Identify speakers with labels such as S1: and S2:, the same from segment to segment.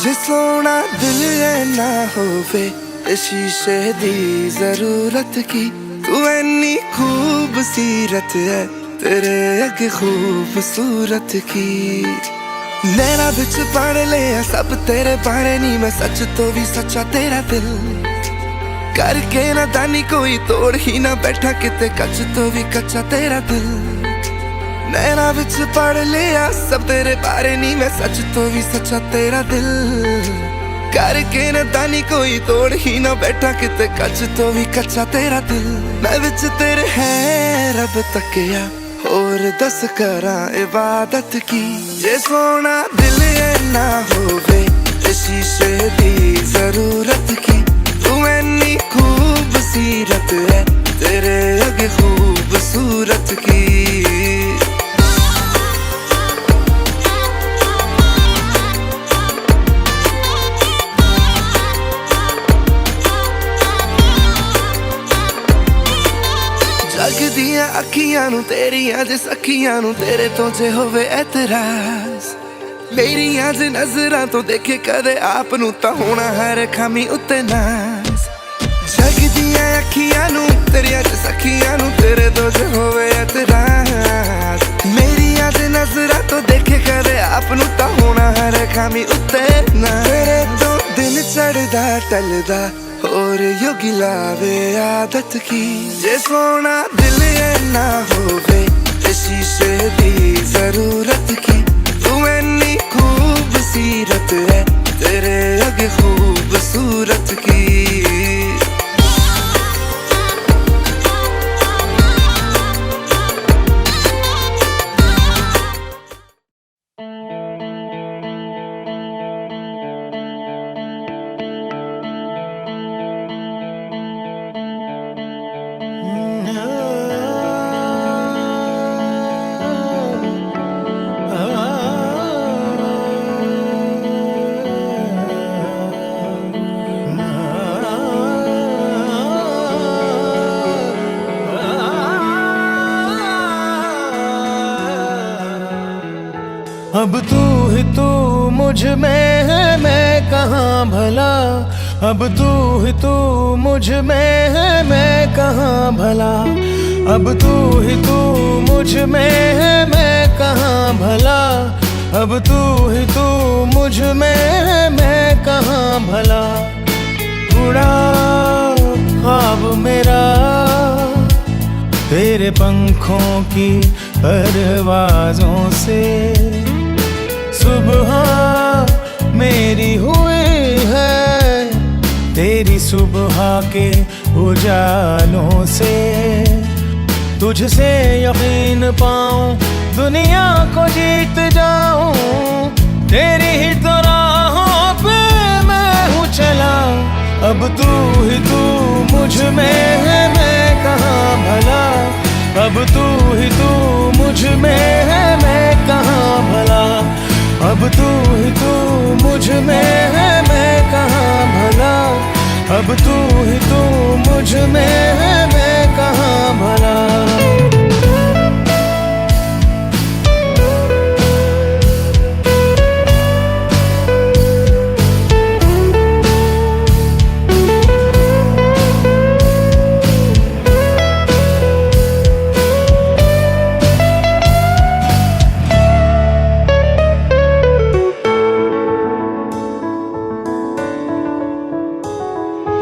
S1: जे सोना दिल है ना होवे ते शीशे दी जरूरत की। तू इन्नी खूबसूरत है तेरे अगे खूबसूरत की। नैना बिच पढ़ लिया सब तेरे बारे नी, मैं सच तो भी सच्चा तेरा दिल। करके ना दानी कोई तोड़ ही ना बैठा किते, कच तो भी कच्चा तेरा दिल। नैना बिच पढ़ लिया सब तेरे बारे नी, मैं सच तो भी सच्चा तेरा दिल। करके ना दानी कोई तोड़ ही ना बैठा किते, कच तो भी कच्चा तेरा दिल। मैं बिच तेरे है रब तकिया और दस करा इबादत की। जे सोना दिल है ना होवे ते शीशे दी जरूरत की। तू इन्नी खूबसूरत है तेरे अगे खूबसूरत की। जग दिया अखियां नू तेरियां जिस अखियां नू तेरे तो जे होवे एतराज। मेरियां ज नजरां तो देखे कदे आप नू तां होना हर खामी उत्ते नाज। जग दिया अखियां नू तेरियां जिस अखियां नू तेरे तो जे होवे एतराज। मेरियां ज नजरां तो देखे कदे आप नू तां होना हर खामी उत्ते नाज। तेरे तो दिन चढ़दा टलदा और योगी लावे आदत की। जे सोना दिल है ना होवे ते शीशे दी जरूरत की। तू इन्नी खूबसूरत है तेरे अगे खूबसूरत की।
S2: अब तू ही तू मुझ में है मैं कहाँ भला। अब तू ही तू मुझ में है मैं कहाँ भला। अब तू ही तू मुझ में है मैं कहाँ भला। अब तू ही तू मुझ में है मैं कहाँ भला। उड़ा ख्वाब मेरा तेरे पंखों की परवाज़ों से। सुबह मेरी हुई है तेरी सुबह के उजालों से। तुझसे यकीन पाऊं दुनिया को जीत जाऊं। तेरी ही तो राहों पे मैं हूँ चला। अब तू ही तू मुझ में है मैं कहाँ भला। अब तू ही तू मुझ में है मैं कहाँ भला। अब तू ही तू मुझ में है मैं कहाँ भला। अब तू ही तू मुझ में है मैं कहाँ भला।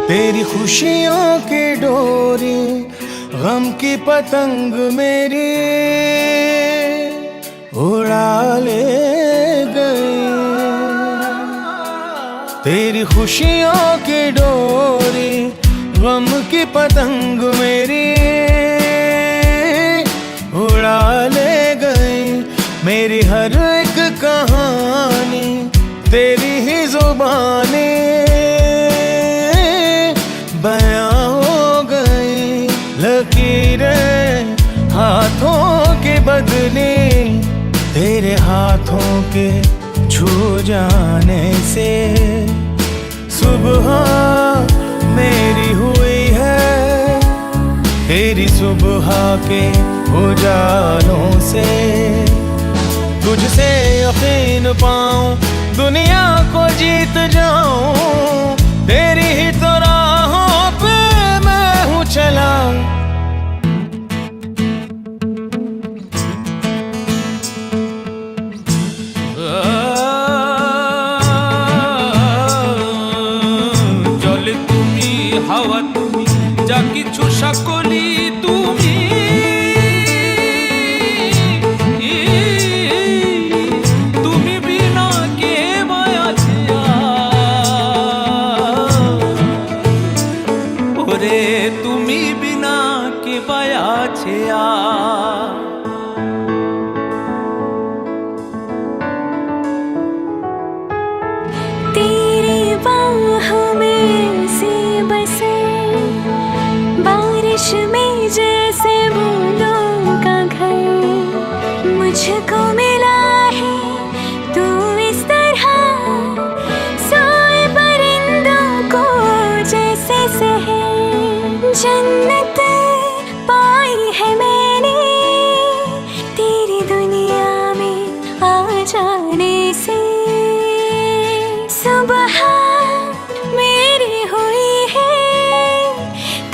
S2: तेरी खुशियों की डोरी गम की पतंग मेरी उड़ा ले गई। तेरी खुशियों की डोरी गम की पतंग मेरी उड़ा ले गई। मेरी हर एक कहानी तेरी ही जुबानी बयां हो गई। लकीरें हाथों के बदले तेरे हाथों के छू जाने से। सुबह मेरी हुई है तेरी सुबह के उजालों से। तुझसे यकीन पाऊं दुनिया को जीत
S3: मुझको मिला है तू इस तरह, सोए परिंदों को जैसे सहे। जन्नत पाई है मैंने तेरी दुनिया में आ जाने से। सुबह मेरी हुई है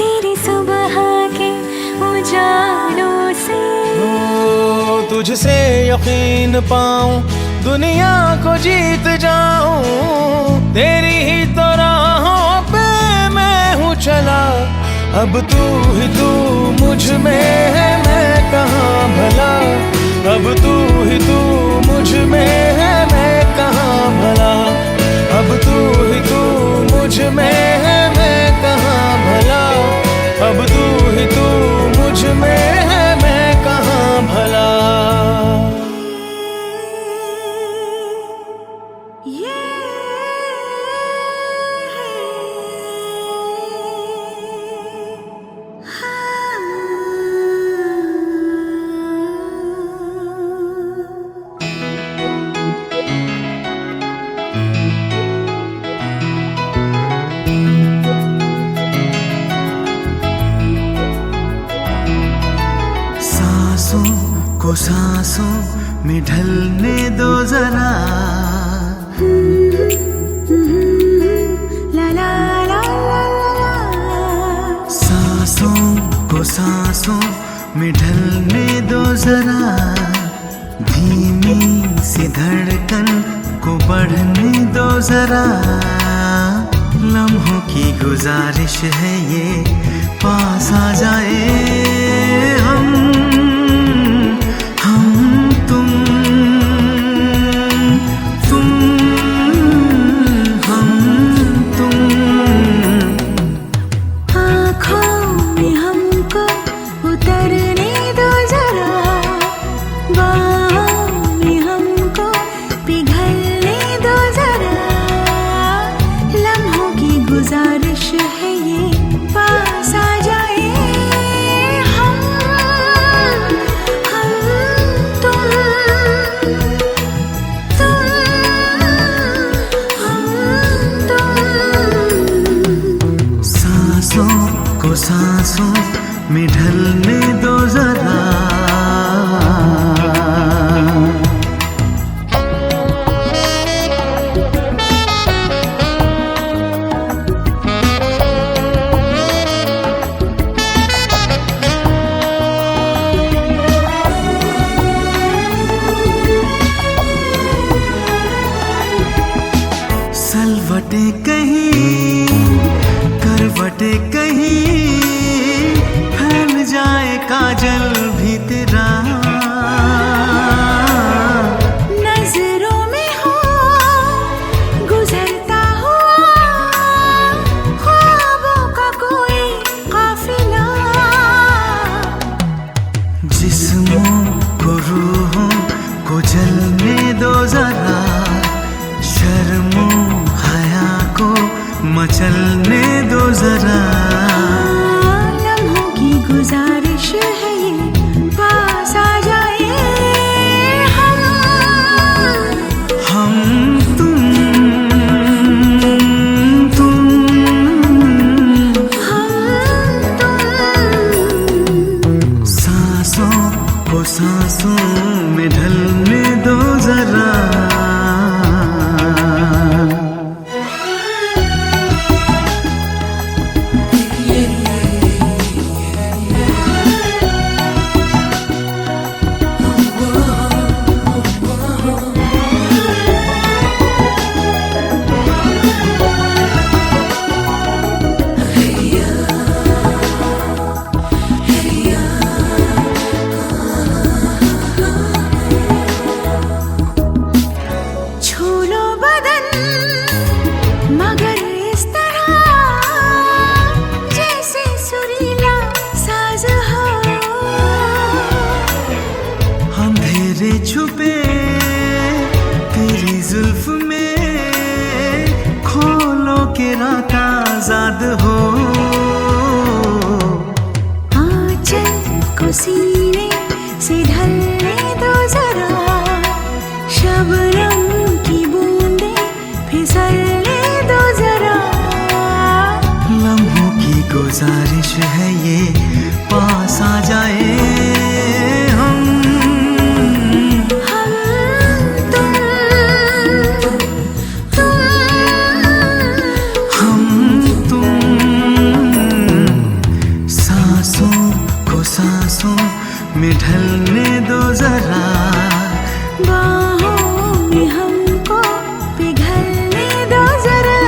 S3: तेरी सुबह के उजालों से।
S2: तुझसे यकीन पाऊं, दुनिया को जीत जाऊं, तेरी ही तो राहों पे मैं हूँ चला। अब तू ही तू मुझ में है, मैं कहाँ भला। अब तू ही तू मुझ में है, मैं कहाँ भला। अब तू ही तू मुझ में है, मैं कहाँ भला। अब तू ही तू मुझ में है, मैं कहाँ भला।
S4: सांसों को सांसों में ढलने दो जरा।
S3: ला ला ला ला।
S4: सांसों को सांसों में ढलने दो जरा। धीमी सी धड़कन को बढ़ने दो जरा। लम्हों की गुजारिश है ये, पास आ जाए हम तुम हम तुम।
S3: आँखों में हमको उतरने दो जरा, बाहों में हमको पिघलने दो जरा। लम्हों की गुजारिश है ये, पास आ जाए हम तुम हम तुम।
S4: सांसों को सांसों में ढलने दो जरा। सलवटे कहीं करवटे कहीं, फैल जाए काजल भी तेरा।
S3: नजरों में हो गुजरता हुआ ख्वाबों का कोई काफिला।
S4: जिस्मों को रूहों को जलने दो जरा। शर्मो हया को मचलने दो जरा।
S3: लम्हों की गुजारिश है ये, पास आ जाए हम
S4: तुम
S3: हम तुम।
S4: सांसों को सांसों में ढलने दो जरा। छुपे तेरी जुल्फ में, खोलो के रात आजाद हो।
S3: आंचल को सीने से ढलने दो जरा, पिघलने दो जरा।
S4: लम्हों की गुजारिश है ये, पास आ जाए हम
S3: तुम
S4: सांसों में ढलने दो जरा।
S3: बाहों में हमको पिघलने दो जरा।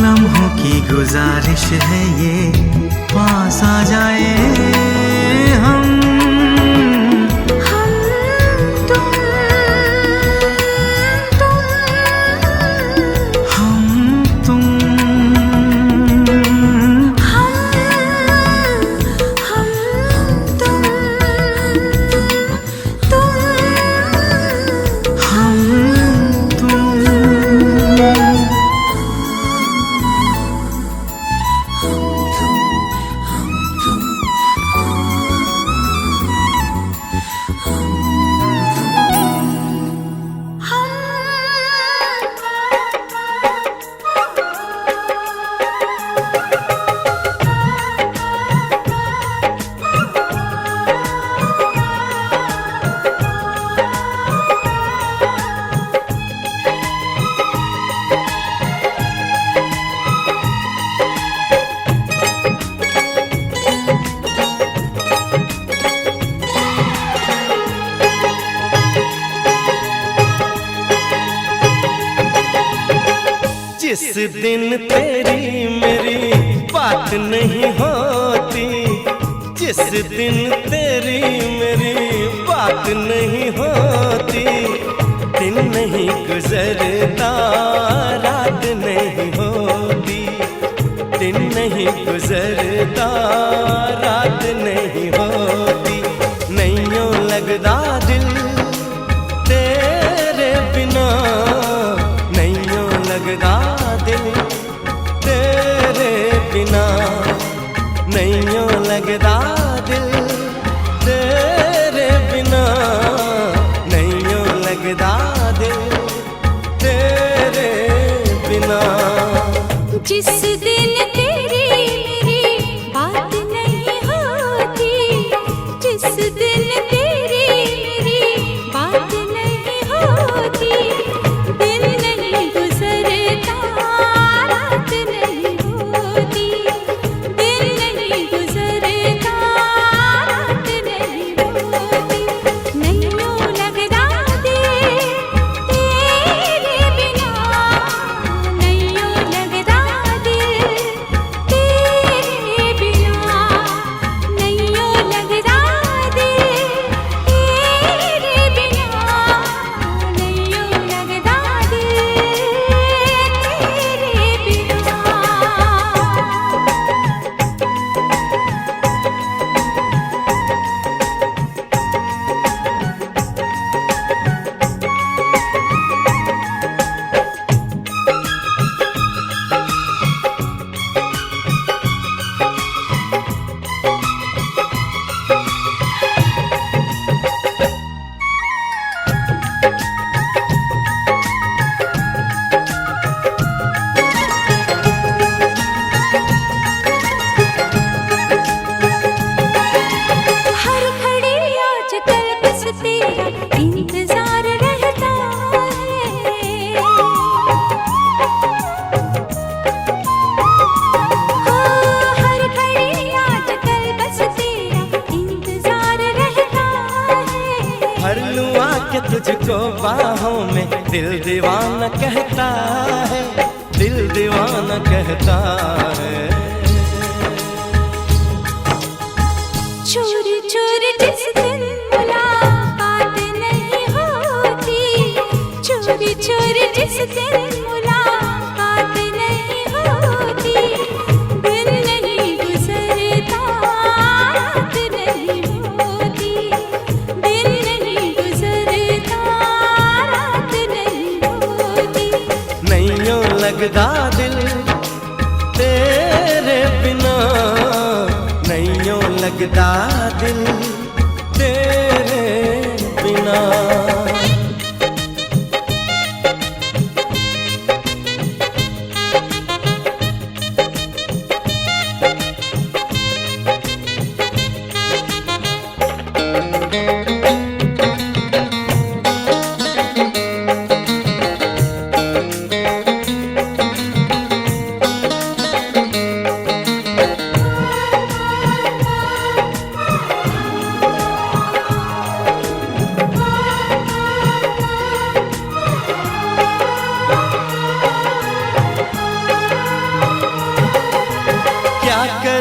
S4: लम्हों की गुजारिश है ये, पास आ जाए हम
S3: तुम
S2: जिस दिन तेरी मेरी बात नहीं होती, जिस दिन तेरी मेरी बात नहीं होती, दिन नहीं गुजरता रात नहीं होती, दिन नहीं गुजरता रात नहीं होती। नहीं यूं लगदा दिल तेरे बिना, नहीं यूं लगदा दिल तेरे बिना, नहीं यूं लगदा दिल तेरे बिना, नहीं यूं लगदा दिल तेरे बिना।
S3: जिस दिन तेरी मेरी बात नहीं होती, जिस दिन तेरी मेरी बात नहीं होती, दिन नहीं गुजरता रात नहीं होती, दिन नहीं गुजरता रात नहीं होती। नहीं यूं लगदा दिल तेरे बिना, नहीं यूं लगदा दिल तेरे बिना, नहीं यूं लगदा दिल तेरे बिना, नहीं यूं लगदा दिल तेरे बिना। हर घड़ी आजकल बस तेरा इंतजार रहता है। हाँ, हर घड़ी आजकल बस तेरा इंतजार रहता है।
S2: भर लूं आके तुझको बाहों में, दिल दीवाना कहता है, दिल दीवाना कहता है।
S3: चोरी चोरी जिस दिन मुलाकात नहीं होती, चोरी चोरी जिस दिन मुलाकात नहीं होती, दिन नहीं गुजरता रात नहीं होती, दिन नहीं गुजरता रात नहीं होती।
S2: नहीं यूं लगदा दिल तेरे बिना, नहीं यूं लगदा दिल तेरे बिना।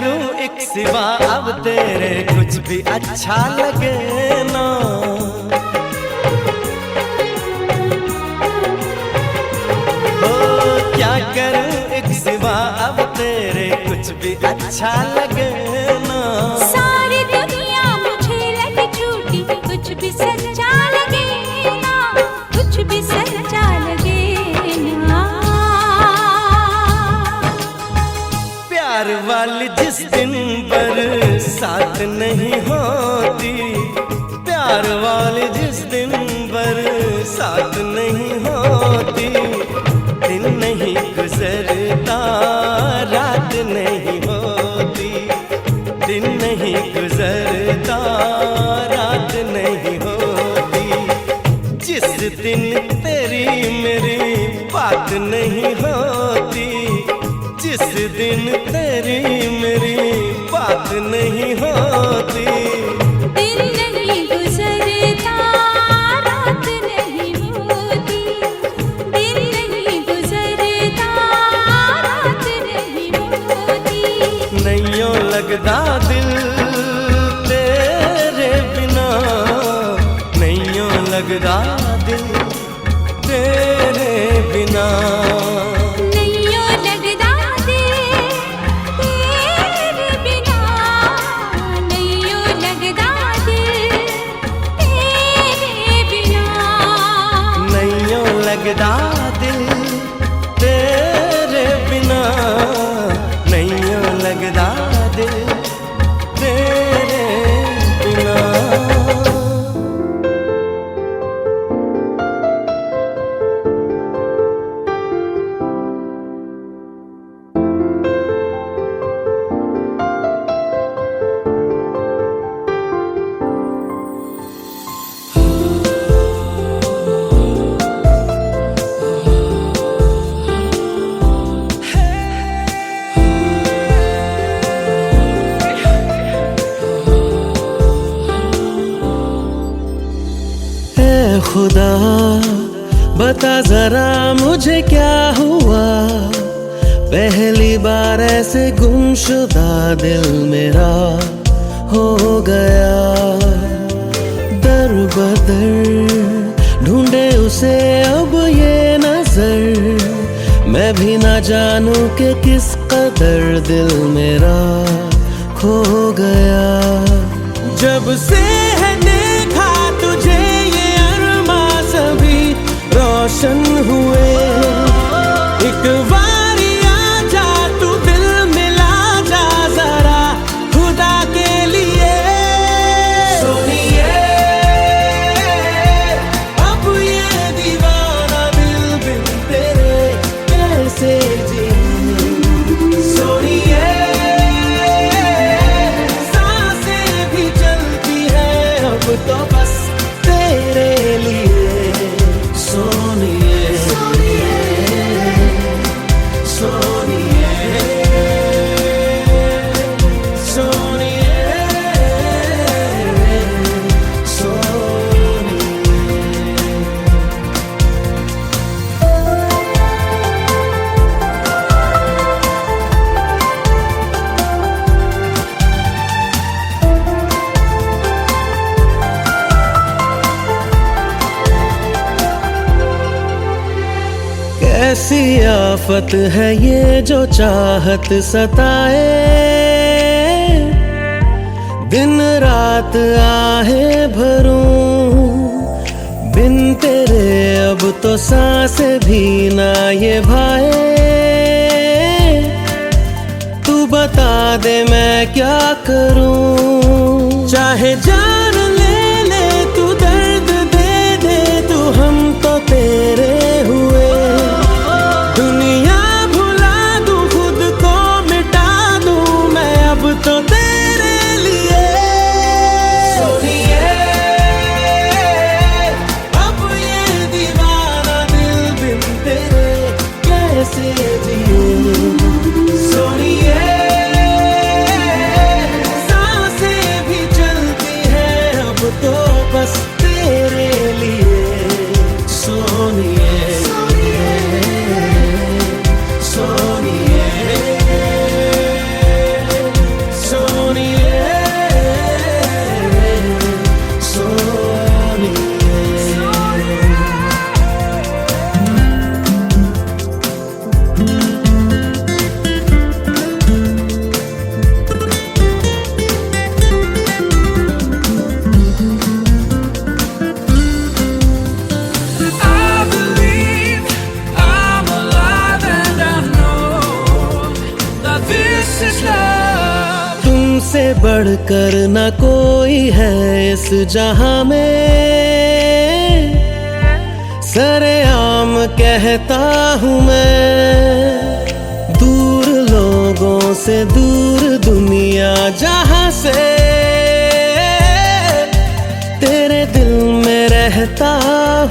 S2: करूं एक सिवा अब तेरे कुछ भी अच्छा लगे ना। ओ क्या करूं एक सिवा अब तेरे कुछ भी अच्छा लगे ना।
S3: सारी दुनिया मुझे लगे झूठी, कुछ भी सच्चा लगे ना, कुछ भी सच्चा लगे ना।
S2: प्यार वाली जिस दिन बरसात नहीं होती, प्यार वाली जिस दिन बरसात नहीं होती, दिन नहीं गुजरता रात नहीं होती, दिन नहीं गुजरता रात नहीं होती। जिस दिन तेरी मेरी बात नहीं होती, जिस दिन तेरी मेरी बात नहीं होती,
S3: दिन नहीं गुजरता रात नहीं होती, दिन नहीं गुजरता रात नहीं होती।
S2: नैयों लगदा दिल तेरे बिना, नैयों लगदा दिल तेरे बिना। लगदा दिल तेरे बिना, नैयों लगदा दिल तेरे बिना। खुदा बता जरा मुझे क्या हुआ, पहली बार ऐसे गुमशुदा दिल मेरा हो गया। दर बदर ढूंढे उसे अब ये नजर, मैं भी ना जानूं कि किस कदर दिल मेरा खो गया। जब से है देखा तुझे रोशन हुए, एक बारी आ जा तू दिल मिला जा जरा खुदा के लिए। सुनिए अब ये दीवाना दिल बिन तेरे कैसे जिए। सुनिए सांसें भी चलती है अब तो बस तेरे लिए। सोनिए सोनिए सोनिए सोनिए सोनिए। ऐसी आफत है ये जो चाहत सताए, दिन रात आहे भरूं बिन तेरे अब तो सांसें भी ना ये भाए। तू बता दे मैं क्या करूं, चाहे जान ले ले तू दर्द दे दे तू, हम तो तेरे हुए। दुनिया भुला दूं खुद को मिटा दूं मैं अब तो तेरे लिए। सुनिए अब ये दीवाना दिल बिन तेरे कैसे जिए। सुनिए सांसें भी चलती है अब तो बस तेरे लिए। सोनिए सोनिए से बढ़कर न कोई है इस जहां में, सरेआम कहता हूँ मैं। दूर लोगों से दूर दुनिया जहां से, तेरे दिल में रहता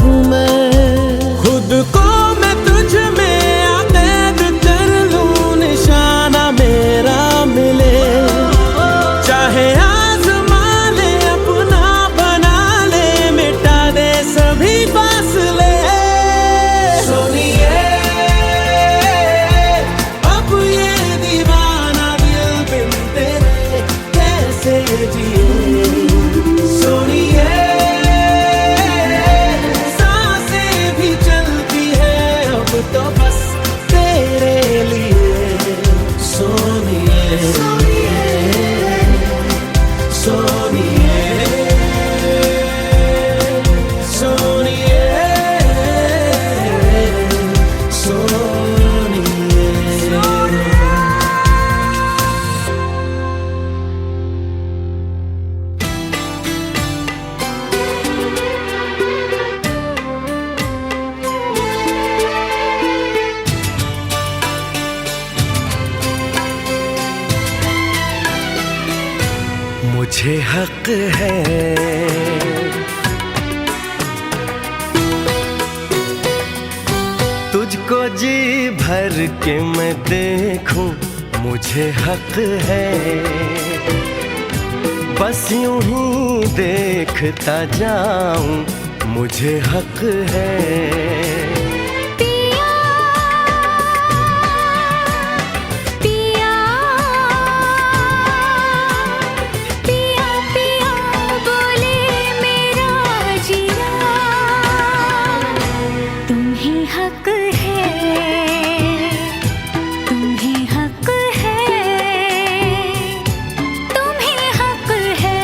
S2: हूँ मैं। खुद को मैं तुझ में आकैद कर लूं, निशाना मेरा मिले, चाहे आज़मा ले अपना बना ले, मिटा दे सभी फासले। सोनिए अब ये दीवाना दिल बिन तेरे कैसे जिए। सोनिए सांसें भी चलती है अब तो बस तेरे लिए। सोनिए सोनिए सोनिए सोनिए। मुझे हक है तुझको जी भर के मैं देखूं, मुझे हक है बस यूं ही देखता जाऊं, मुझे हक है।
S3: पिया पिया पिया पिया बोले मेरा जिया, तुम्हें हक है, तुम्हें हक है, तुम्हें हक है।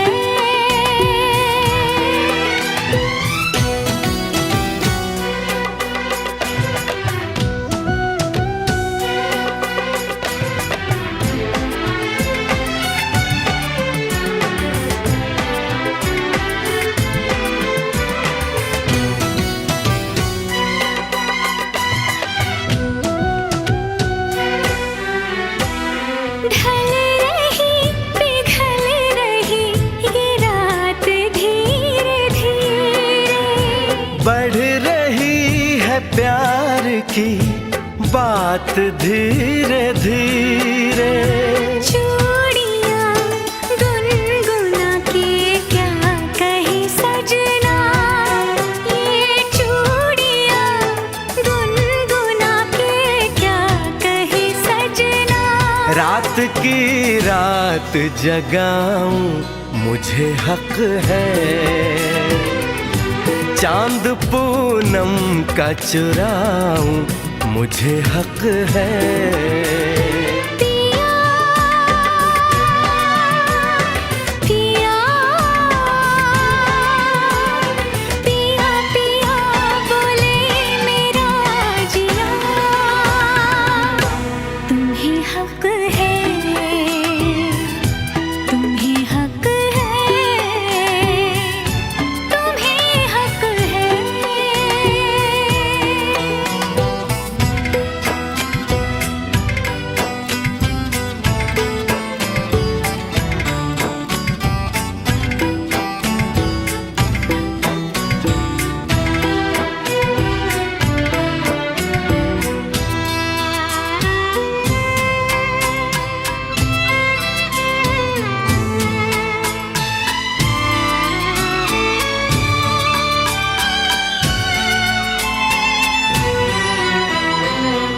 S3: ढल रही पिघल रही ये रात धीरे धीरे,
S2: बढ़ रही है प्यार की बात धीरे धीरे।
S3: चूड़ियां गुनगुना के क्या कहे सजना, ये चूड़ियां गुनगुना के क्या कहे सजना।
S2: रात की रात जगाऊं, मुझे हक है चांद पूनम का चुराऊं, मुझे हक है।
S3: पिया पिया पिया पिया बोले मेरा जिया, तुम्हें हक है, तुम्हें हक है, तुम्हें हक है।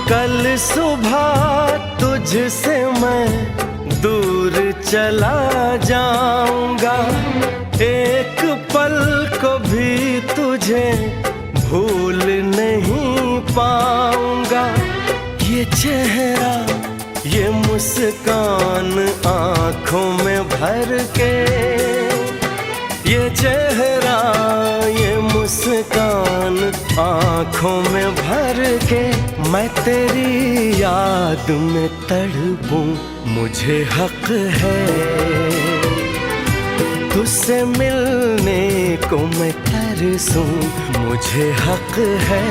S2: कल सुबह तुझसे मैं दूर चला जाऊंगा, एक पल को भी तुझे भूल नहीं पाऊंगा। ये चेहरा ये मुस्कान आंखों में भर के, ये चेहरा ये
S1: मुस्कान आंखों में भर के मैं तेरी याद में तड़पूं, मुझे हक है तुझसे मिलने को मैं तरसूं, मुझे हक है।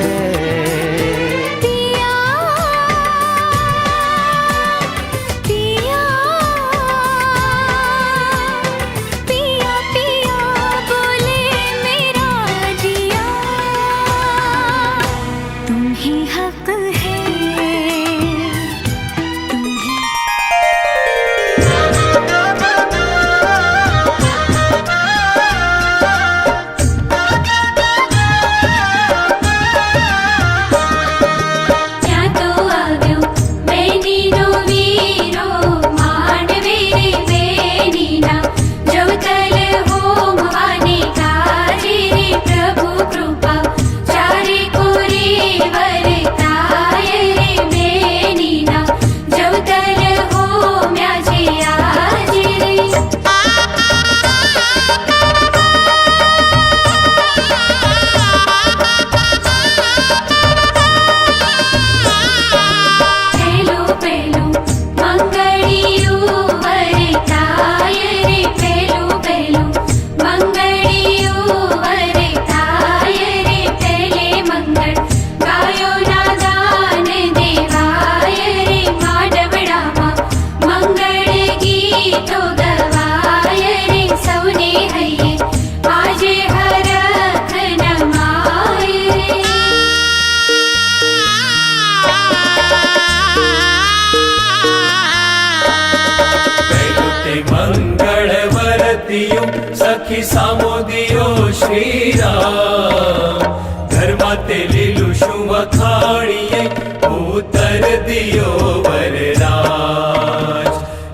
S5: सखी सामोदियो श्रीराम घर माते लीलू शुभ खाणिये उतर दियो वरराज।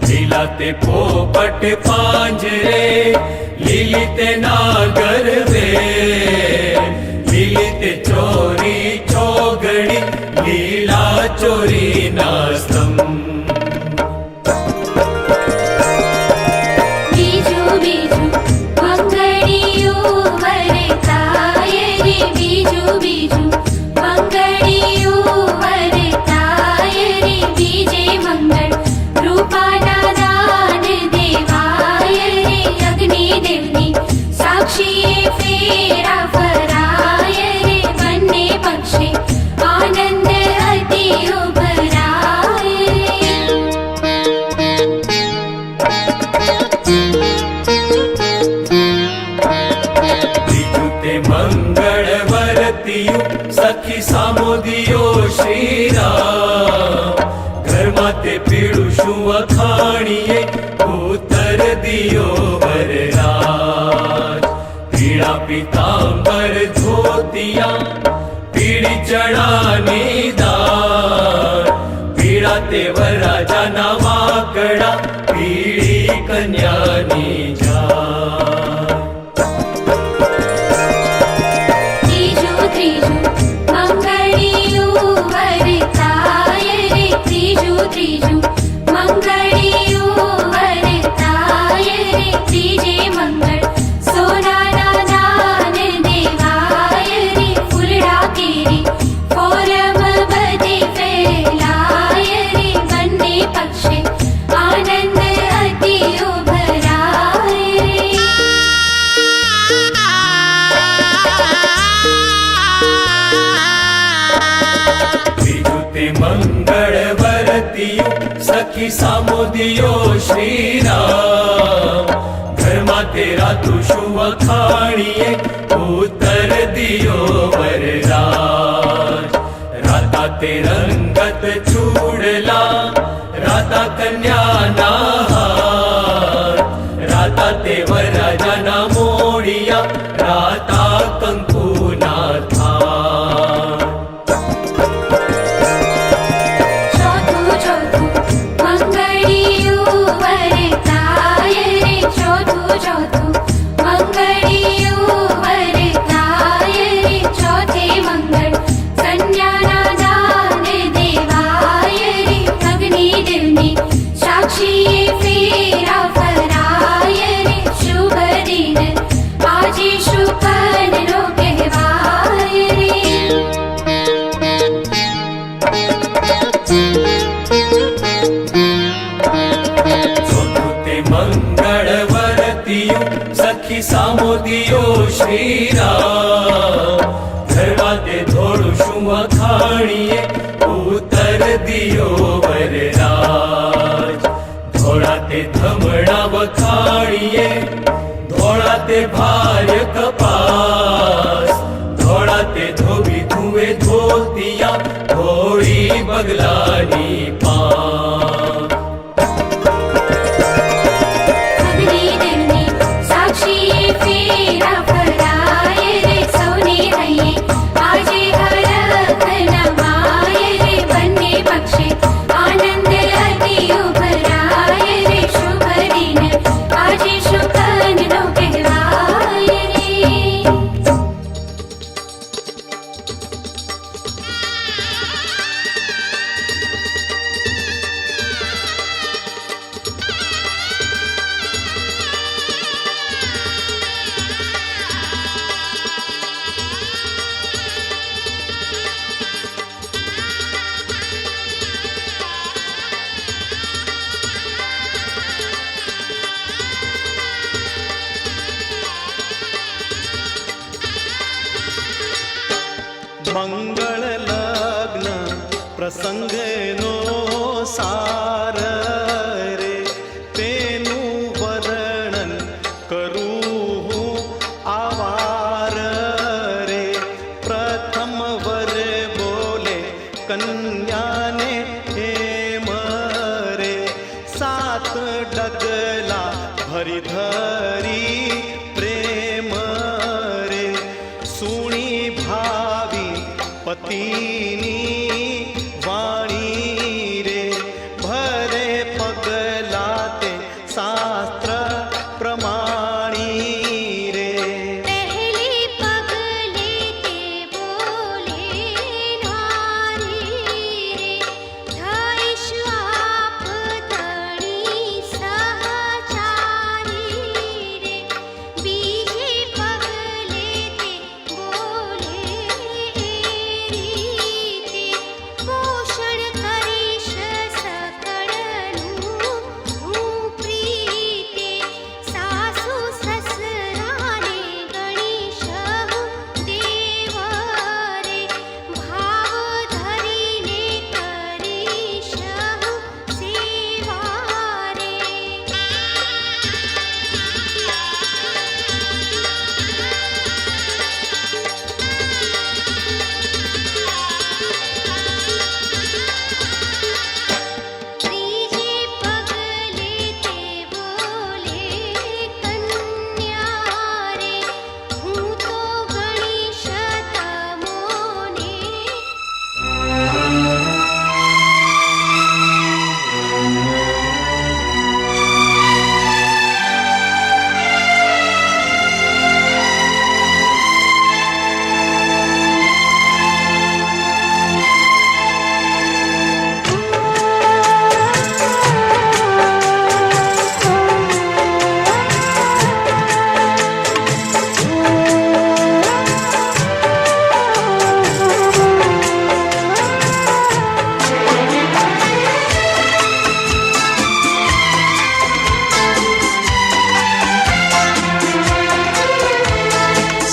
S5: लीला ते पोपट पांजरे लीली ते नागर वे, लीली ते चोरी चौगड़ी लीला चोरी नास्तम। सखी सामोदियो श्रीराम घर माते पीड़ू शुभ खाणिये उतर दियो वरराज। पीड़ा पीतांबर धोतिया पीड़ी चढ़ानी दान, पीड़ा ते वरराजा नवाकड़ा पीड़ी कन्यानी जान। मंगल वरतियो सखी सामोदियो श्रीराम घर माते रातु शुभ खाणिये उतर दियो वरराज। राता ते रंगत चूड़ला राता कन्या नाहार, राता ते वरराजा ना मोड़िया राता कंकु ना थार।
S3: साक्षी फेरा फराय रे शुभ
S5: વીરા ધરવા તે થોડું શું અખાણીએ ઉતર દિયો વરરાજ ધોળા તે ધમણા વખાણીએ ધોળા તે ભાર્ય કપાસ ધોળા તે ધોબી ધુએ ધોતિયા ધોળી બગલાની પા
S3: અગ્નિ દિલની સાક્ષી ફેરા ફરાય રે સૌને હૈયે આજે હરખ નવાય રે બંને પક્ષે આનંદ અતિ ઉભરાય રે શુભ દિન આજે શુકનનો કહેવાય રે
S6: મંગળ લગ્ન પ્રસંગનો સાર રે તેનું વર્ણન કરું હું આવાર રે પ્રથમ વર બોલે કન્યાને હેમ રે સાત ડગલા ભરી ધરી પ્રેમ રે સુણી ભાવી પતિની વાણી રે ભરે પગલા તે શાસ્ત્ર પ્રમાણી રે
S3: પહેલી પગલે તે બોલે નારી રે થઈશ આપ તણી સહચારી રે બીજી પગલે તે બોલે રીતે પોષણ કરીશ સકળનું હું પ્રીતે સાસુ સસરાને ગણીશ હું દેવ રે ભાવ ધરીને કરીશ હું સેવા રે ત્રીજી પગલે તે બોલે કન્યા રે હું તો ગણીશ તમોને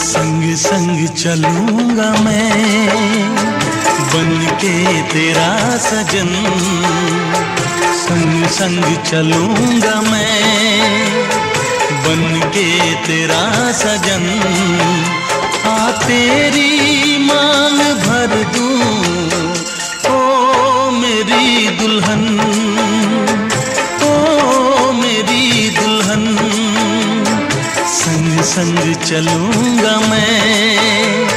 S4: संग संग चलूंगा मैं बन के तेरा सजन संग संग चलूंगा मैं बन के तेरा सजन आ तेरी मांग भर दूं ओ मेरी दुल्हन ओ मेरी दुल्हन संग संग चलूंगा मैं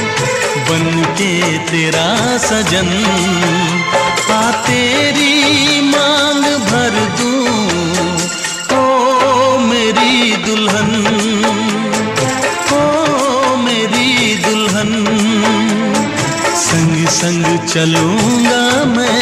S4: बन के तेरा सजन आ तेरी मांग भर दूं ओ मेरी दुल्हन ओ मेरी दुल्हन संग संग चलूंगा मैं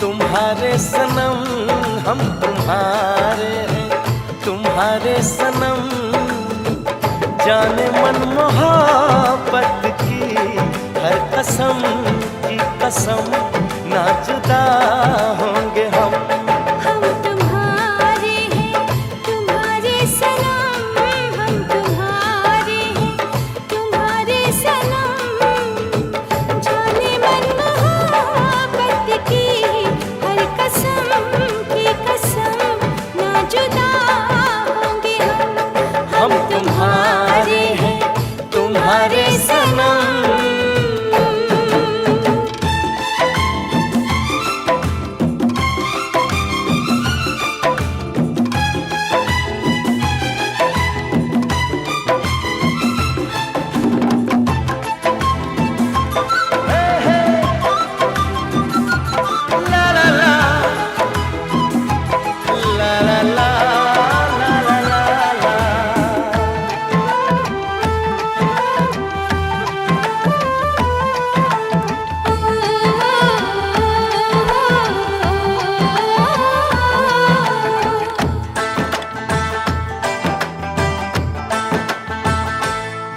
S2: तुम्हारे सनम हम तुम्हारे हैं, तुम्हारे सनम। जाने मन मोहब्बत की हर कसम की कसम, ना जुदा होंगे हम।
S3: हम तुम्हारे हैं, तुम्हारे सनम, हम तुम्हारे हैं, तुम्हारे सनम। जाने मन मोहब्बत की हर कसम की कसम, ना जुदा होंगे हम।
S2: हम तुम्हारे हैं, तुम्हारे सनम।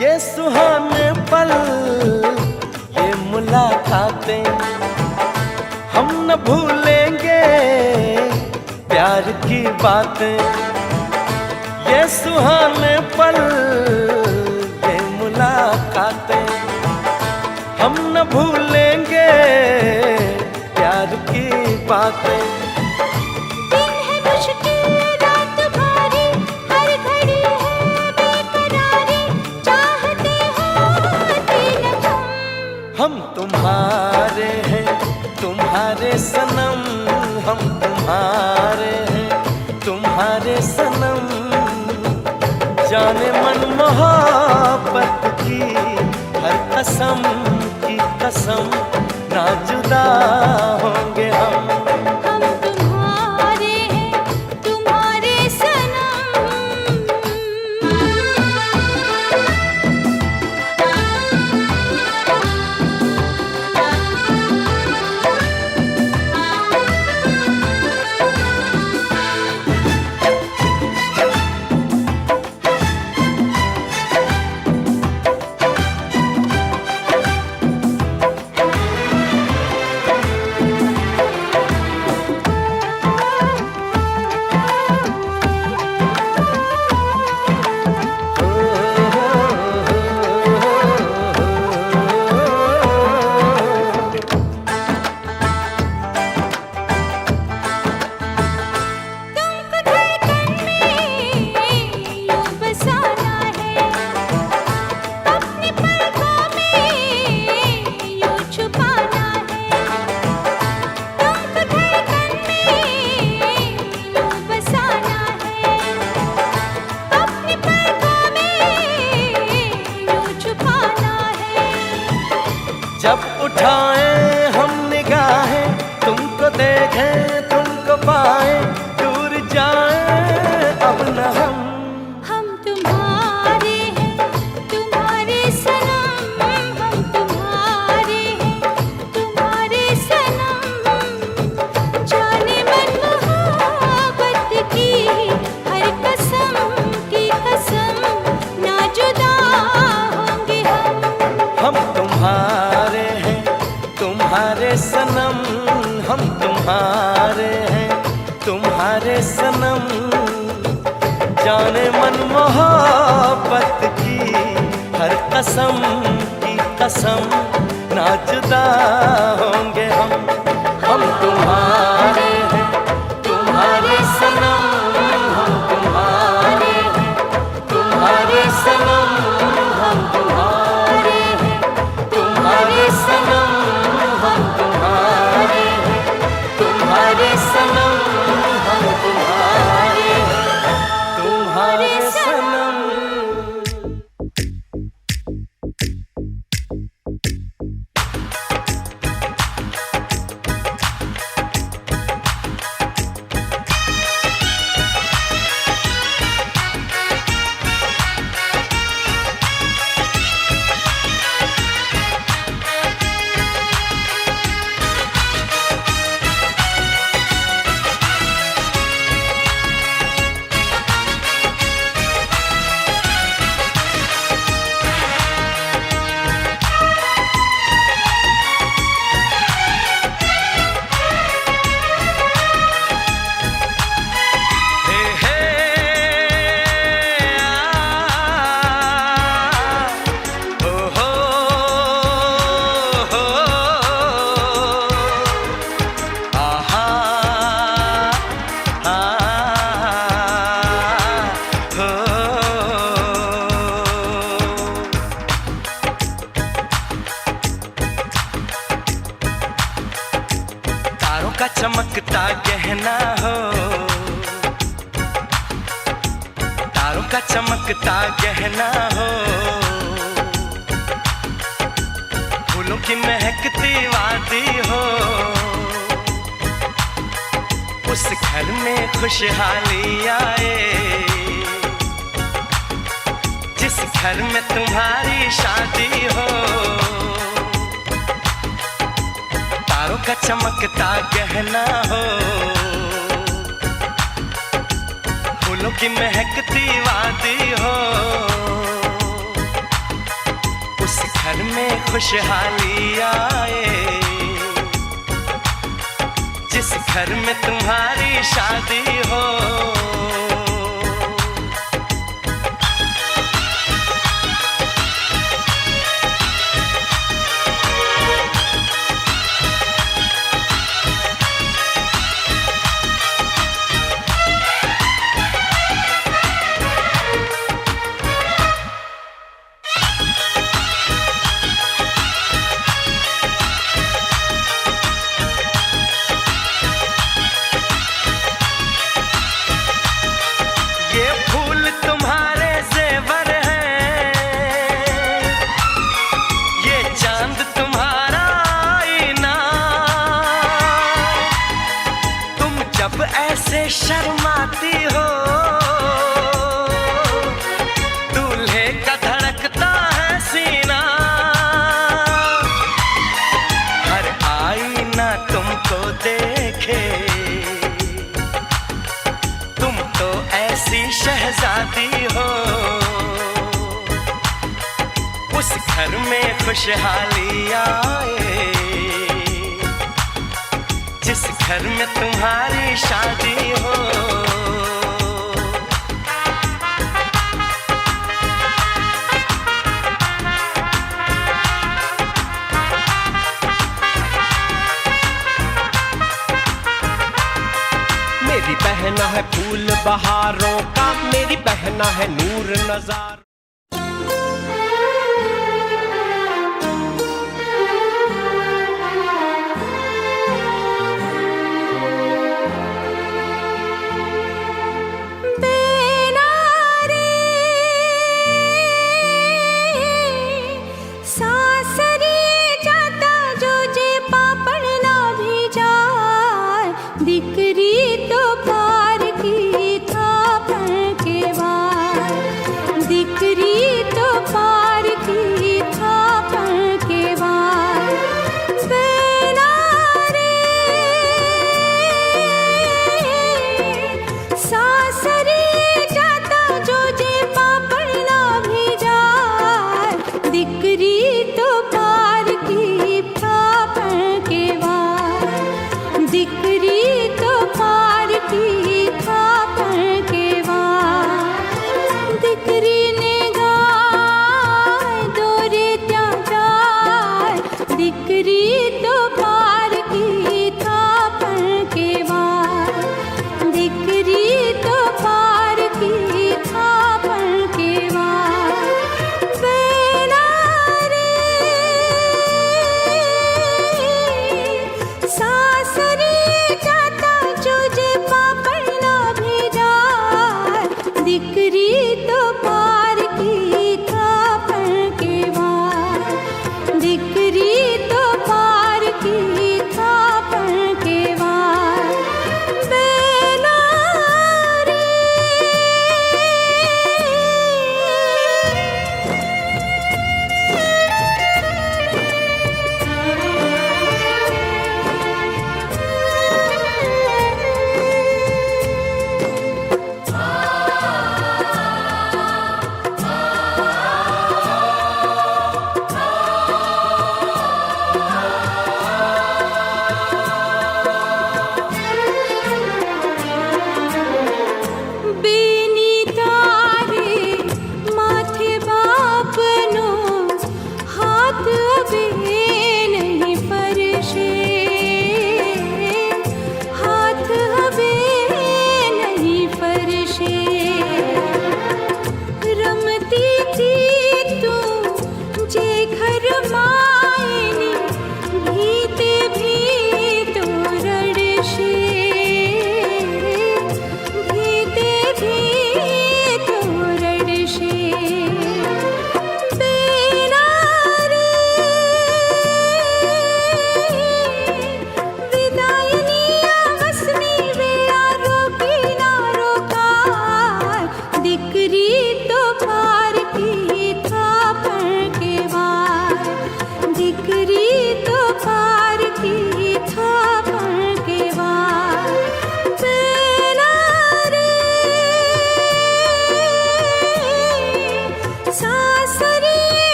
S2: ये सुहाने पल, ये मुलाकातें हम न भूलेंगे, प्यार की बातें। ये सुहाने पल, ये मुलाकातें हम न भूलेंगे, प्यार की बातें।
S3: दिन है मुश्किल, रात भारी, हर घड़ी है बेकरारी, चाहते होते न तुम।
S2: हम तुम्हारे हैं, तुम्हारे सनम, हम तुम्हारे हैं, तुम्हारे सनम। जाने मन मोहब्बत की हर कसम की कसम, ना जुदा होंगे हम।
S3: हम तुम्हारे हैं, तुम्हारे सनम।
S2: जब उठाएं हम निगाहें, तुमको देखें तुमको पाएं, दूर जाएं अब न
S3: हम तुम्हारे हैं, तुम्हारे सनम, हम तुम्हारे हैं, तुम्हारे सनम। जाने मन मोहब्बत की हर कसम की कसम, ना जुदा होंगे हम।
S2: तुम्हारे हैं, तुम्हारे सनम, हम तुम्हारे हैं, तुम्हारे सनम। जाने मन मोहब्बत की हर कसम की कसम, ना जुदा होंगे हम। हम तुम्हारे हैं, तुम्हारे सनम, हम तुम्हारे हैं, तुम्हारे सनम। हम तुम्हारे हैं, तुम्हारे सनम, हम तुम्हारे हैं, तुम्हारे सनम। हम तुम्हारे हैं, तुम्हारे सनम।
S1: चमकता गहना हो, तारों का चमकता गहना हो, फूलों की महकती वादी हो, उस घर में खुशहाली आए जिस घर में तुम्हारी शादी हो। तारों का चमकता गहना हो, फूलों की महकती वादी हो, उस घर में खुशहाली आए जिस घर में तुम्हारी शादी हो। ऐसे शर्माती हो, दूल्हे का धड़कता है सीना, हर आईना तुमको देखे, तुम तो ऐसी शहजादी हो, उस घर में खुशहाली आए जिस घर में तुम्हारी शादी हो।
S7: मेरी बहना है फूल बहारों का, मेरी बहना है नूर नजार।
S3: दिकरी तो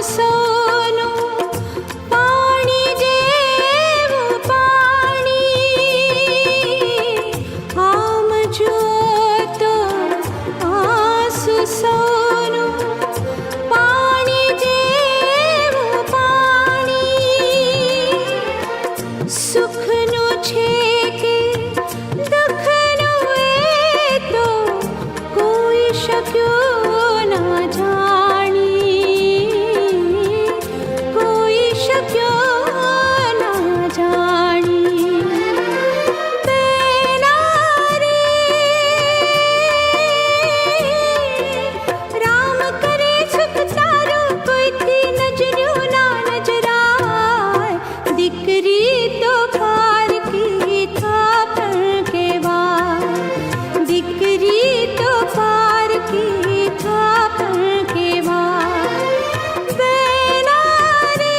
S3: सोनू पाणी जेव पाणी आम जोतो आंसू सोनू पाणी जेव पाणी सुखनु छे के दुखनु ए तो कोई शक्यो ना जानी कोई शक्यो ना जानी बेना रे राम करे सुख तारो कोई थी नजरियो ना नजराय दिकरी तो पार की था पर के बार दिकरी तो पार की था पर के बार बेना रे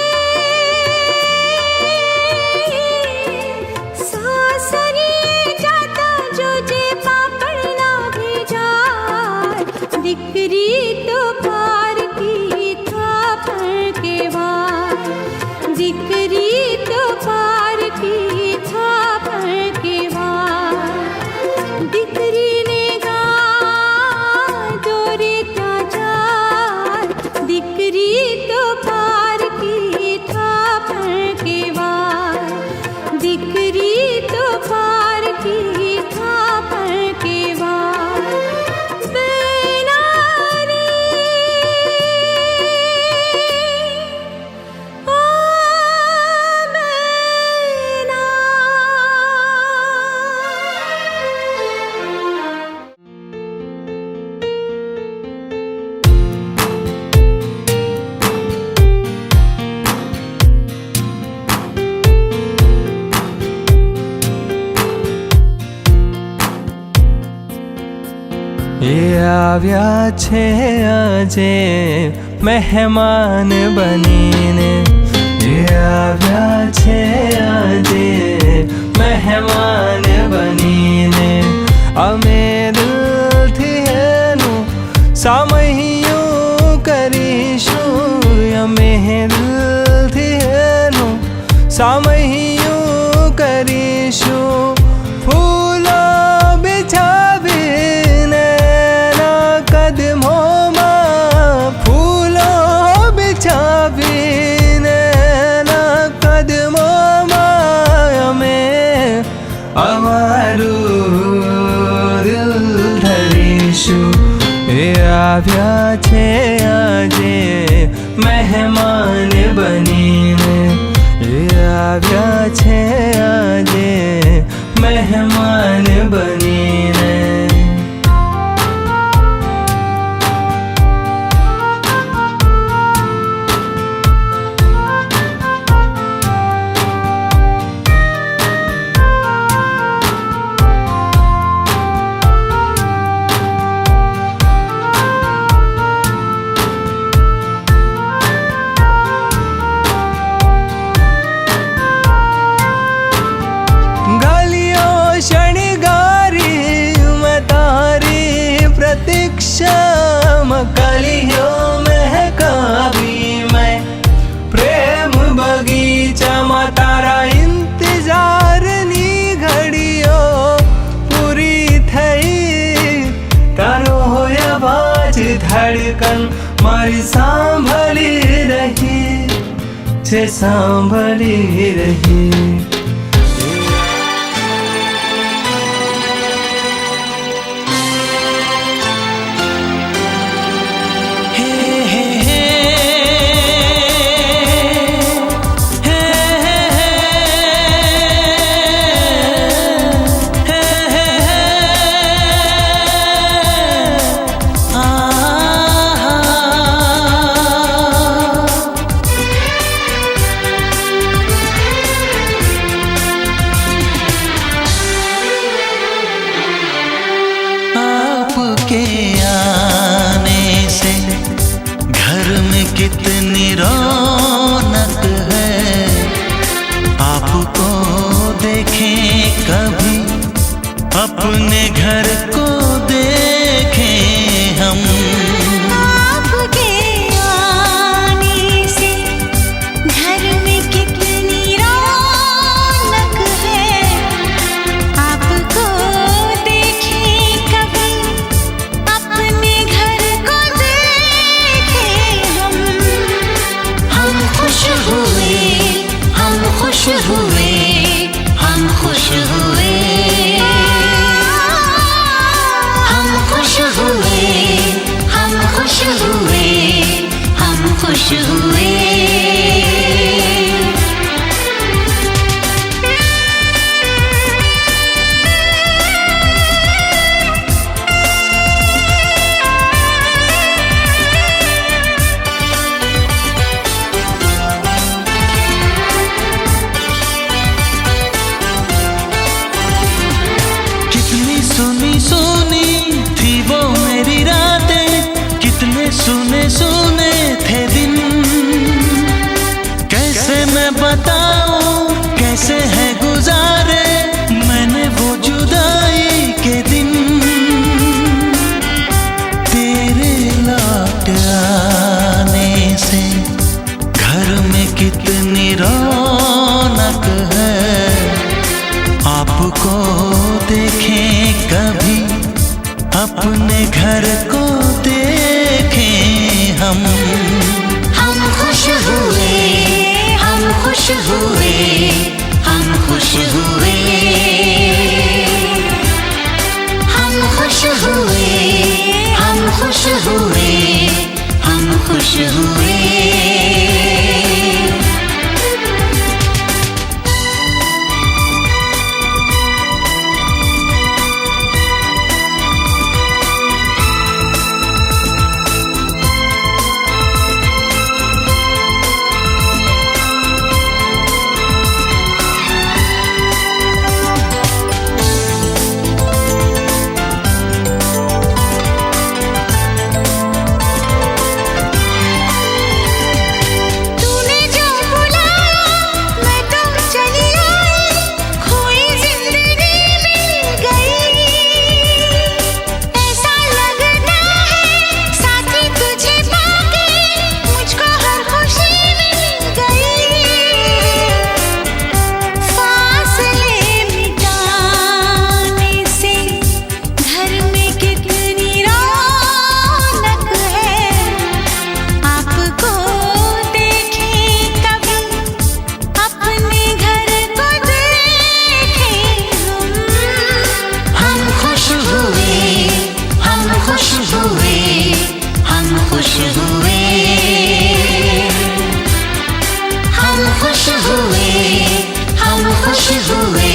S3: सासरी जाता जो जे पापड़ ना भेजाय दिकरी तो पार की था पर के बार दिकरी तो पार की था पर के बार दिकरी ने गा दोरे ताजार दिकरी तो पार की था पर के बार दिकरी तो पार की था पर के बार बेना रे ओ बेना
S2: એ આવ્યા છે આજે મહેમાન બનીને એ આવ્યા છે આજે મહેમાન બનીને અમે દિલથી એનું સામૈયું કરીશું અમે દિલથી એનું સામૈયું કરીશું ફૂલો બિછાવીને એના કદમોમાં ફૂલો બિછાવીને એના કદમોમાં અમે અમારું દિલ ધરીશું એ આવ્યા છે આજે મહેમાન બનીને એ આવ્યા છે આજે મહેમાન બનીને कलियों महकावी मैं प्रेम बगीचा में तारा इंतजार नी घड़ियों पूरी थई तारो होया बाज धड़कन मारी सांभली रही छे सांभली रही
S3: खुश हुए।
S4: सुनी सुनी थी वो मेरी रातें, कितने सुने सुने थे दिन। कैसे मैं बताऊं कैसे है गुजारे मैंने वो जुदाई के दिन। तेरे लौट आने से घर में कितनी रौनक है, आपको देखें कभी अपने घर को देखें हम
S3: खुश हुए, हम खुश हुए, हम खुश हुए, हम खुश हुए, हम खुश हुए, हम खुश हुए। खुश हुए, हम खुश हुए।